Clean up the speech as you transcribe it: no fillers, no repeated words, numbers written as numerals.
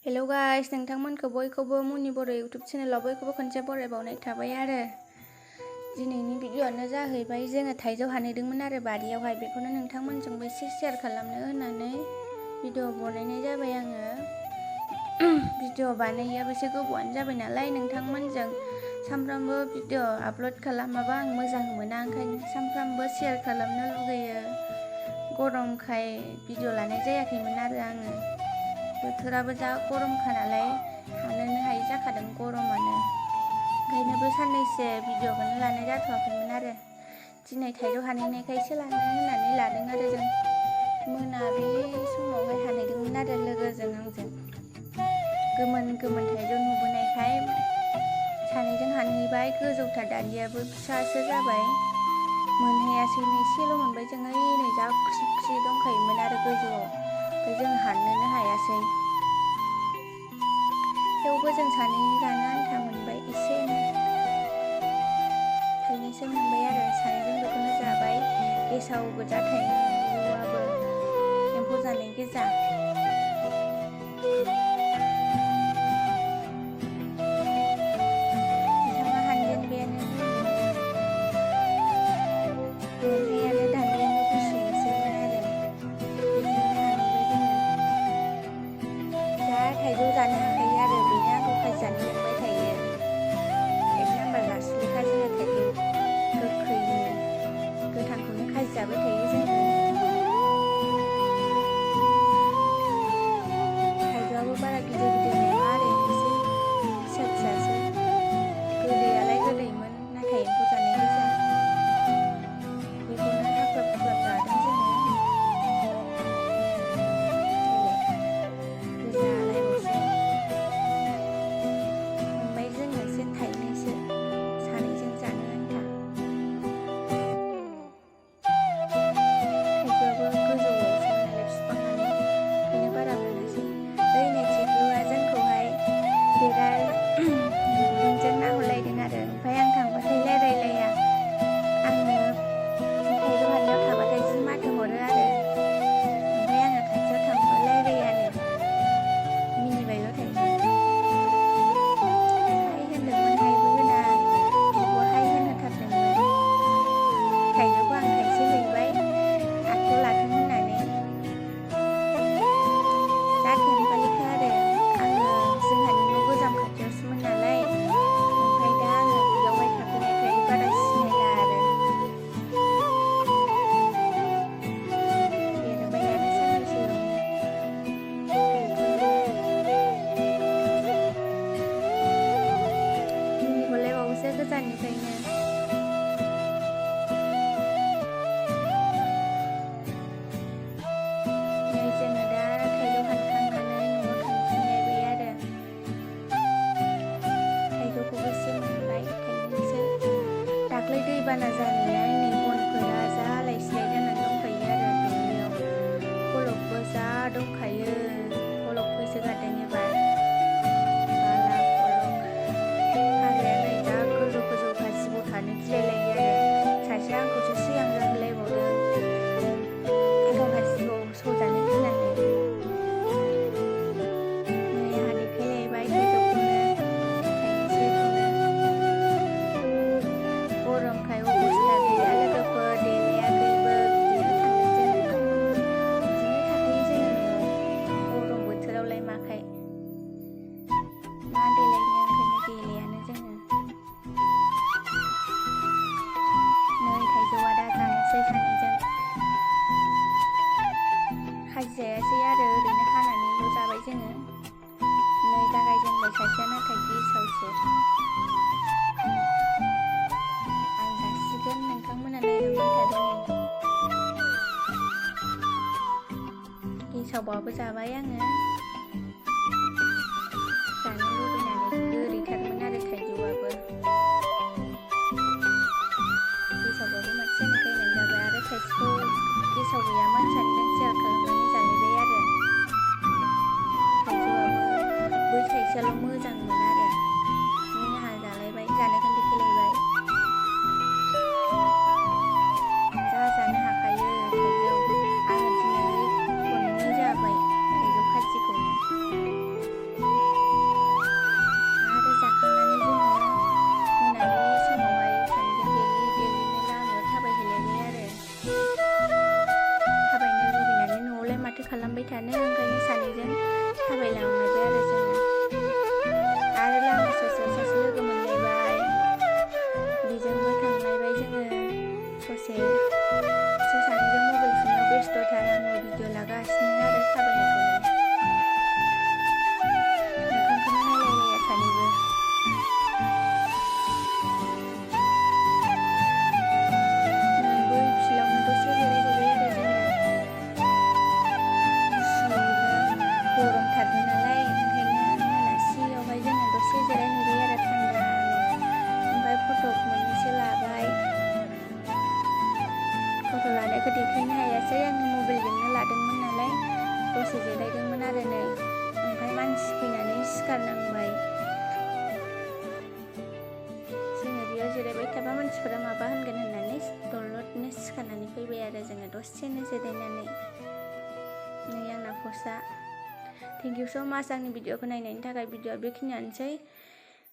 हेल' guys, नोंथांमोनखौ बयखौबो मुनि बर' YouTube चेनेलाव बयखौबो खनसे बरायबावनाय थाबाय आरो दिनैनि भिडिअ'आनो जाहैबाय जोङो थाइजौ हानहैदोंमोन आरो बारियावहाय बेखौनो नोंथांमोनजोंबो एसे शेयार खालामनो होननानै भिडिअ' बनायनाय जाबाय आङो। भिडिअ' बानायैयाबो एसे गोबावानो जाबाय नालाय नोंथांमोनजों सानफ्रामबो भिडिअ' आपल'ड खालामाबा आं मोजां मोना, ओंखायनो सानफ्रामबो शेयार खालामनो लुगैयो। गरमखाय भिडिअ' लानाय जायाखैमोन आरो आङो। बोथोराबो जा गरमखा नालाय हानोनो हायि जाखादों गरमानो, ओंखायनो बे साननैसो भिडिअ'खौनो लानाय जाथ'वाखैमोन आरो दिनै थाइजौ हानहैनायखायसो लानो होननानै लादों आरो जों मोनाबिलि समावहाय हानहैदोंमोन आरो लोगोजों आंजों। गोमोन गोमोन थाइजौ नुबोनायखाय सानैजों हानहैबाय। गोजौथार दानियाबो फिसासो जाबाय, मोनहैयासैनो एसेल' मोनबाय जोङो। नै जा ख्रि ख्रि दंखायोमोन आरो गोजौआव, ओमफ्राय जों हाननोनो हायासै। थेवबो जों सानैनि जानो आन्था मोनबाय, एसेनो थाइनैसो मोनबाय आरो सानैजों बेखौनो जाबाय। गेसाव गोजा थाइजौआबो, एम्फौ जानाय गोजा। नोंथाङा हानजेनबायानो मोनहैयानो दान्दायानो गुसुंसोमोन आरो बिदिनो हानहैबाय जोङो। जा थाइजौ जानो हाखायो आरो बेनो आंखौ खाजि जानो लिंबाय थायो। 1 नाम्बार जासियोखा जोङो थाइजौ गोखैनि, गोथांखौनो खाजि जाबाय थायो जोङो। थाइजौआबो बारा गिदिर गिदिर नङा आरो एसे फिसा फिसासो। गोदैयालाय गोदैमोन, नाथाय एम्फौ जानाय गोजा। बेखौनो हाख्लाब हुख्लाब जादों जोङो। गोजालायबावसो मोनबाय जोङो एसे थाइनैसो सानैजों जानो आन्था। थाइजौआबो गोजौआवसोमोन नालाय बिफाङानो, ओंखायनो बारा मोनासै। नै थिख्लुआ जोंखौहाय बिराद गुदुंजों नाहरलायदों आरो, ओमफ्राय आं थांबाथाय रायलायलाया। आङो थाइजौ हाननायाव थाबाथाय जि माथो हरो आरो, ओमफ्राय आङो खाथियाव थांबा रायलायानो, मिनिबायल' थायो। हाय होनदोंमोन, हायबो होना, बिब' हाय होनहोथारदोंमोन। थाइजौखौ आं थाइसे हैबाय आखायाव लाथों होननानै। जा खेम्फालिखा आरो आङो जोंहानि न' गोजाम खाथियावसोमोन नालाय, ओमफ्राय दा आङो बेयावहाय थाफैनायखाय बारा सिनायला आरो। देरबायानो साननैसोआवनो गैथ'ला। मिनिहरलायबावोसो गोजाननिफ्रायनो। नै जोङो दा थाइजौ हानखांनानै न'आव थांफिनलायबाय आरो। थाइजौखौबो एसे मोनबाय, थाइनैसो। दाख्लै दैबाना जानाया नै बनफोरा जा आलाय-सिलाय जानानै दंखायो आरो दुब्लियाव। फलकबो जा दंखायो, फलक फैसोगारदों एबार। बाला फलक। हाग्राया नै जा गोजौ गोजौखा, जिबौ थानो गिलायलायो आरो। सासेया आंखौसो सिगां जाहोलायबावदों, गावहा जिबौ सौजानो गिनानै। नै आंहा देखायलायबाय थाइजौखौनो, थाइनैसोखौनो। गरमखाय अबस्था गैया लोगोफोर, देलायाखैबो, बिदिनो थांदों जोङो। बिदिनो थाखायो जोङो न'आव, गरम बोथोरावलाय माखाय मा देलायनो, ओंखायनो देलायानो जोङो। नै थाइजौआ दा जानोसै सानैजों। खाजि जायासै आरो ओरैनो हानानैल' जाबाय जोङो। नै जागायजेनबाय सासेया नाथाय गेसावसो। आं जासिगोन, नोंथांमोना नायलांबाय थादो नै। गेसावबाबो जाबाय आङो, जानो लुबैनानै। गोदैथारमोन आरो थाइजौआबो। गेसावबाबो माथो जानो गायनानै जाबाय, आरो थाइसेखौ गेसाव गैयामोन सानैजों शेयार खालामनानै जालायबाय आरो। थाइजौआबो बै थाइसेयाल' मोजांमोन आरो। नै आंहा जालायबाय, जानोखौनो देखायलायबाय। जा जानो हाखायो थाइजौ। आङो दिनै खननै जाबाय थाइजौ खाजिखौनो। खालामबाय थानो, ओंखायनो सानैजों थाबायलांबाय आरो जोङो। आरो लामा ससेयाव सासे लोगो मोनलायबाय, बेजोंबो थांलायबाय जोङो ससे। बिसोर सानैजों मबाइल थुनायाव बेस्थ'थार, आङो भिडिअ लागासिनो आरो थाबायनायखौनो। मोखांखौनो नायलायलाया सानैबो। नै बै फिल्डआवनो दसे जिरायहैबाय आरो जोङो। गुसुनो गरमथारबो नालाय, ओंखायनो मोनासियावहाय जोङो दसे जिरायहैबाय आरो थान्दानो। ओमफ्राय फट' मोननैसो लाबाय। फट' लानायखौ देखायनो हायासै, आंनि मबाइलजोंनो लादोंमोन नालाय। दसे जिरायदोंमोन आरो नै, ओमफ्राय मानसि फैनानै सिखारनांबाय। जोङो बेयाव जिरायबाय थाबा मानसिफोरा माबा होनगोन होननानै दलदनो सिखारनानै फैबाय आरो जोङो दसेनो जिरायनानै। नै आंना पस्टआ। थेंक इउ स' माच आंनि भिडिअखौ नायनायनि थाखाय। भिडिअआ बेखिनियानोसै।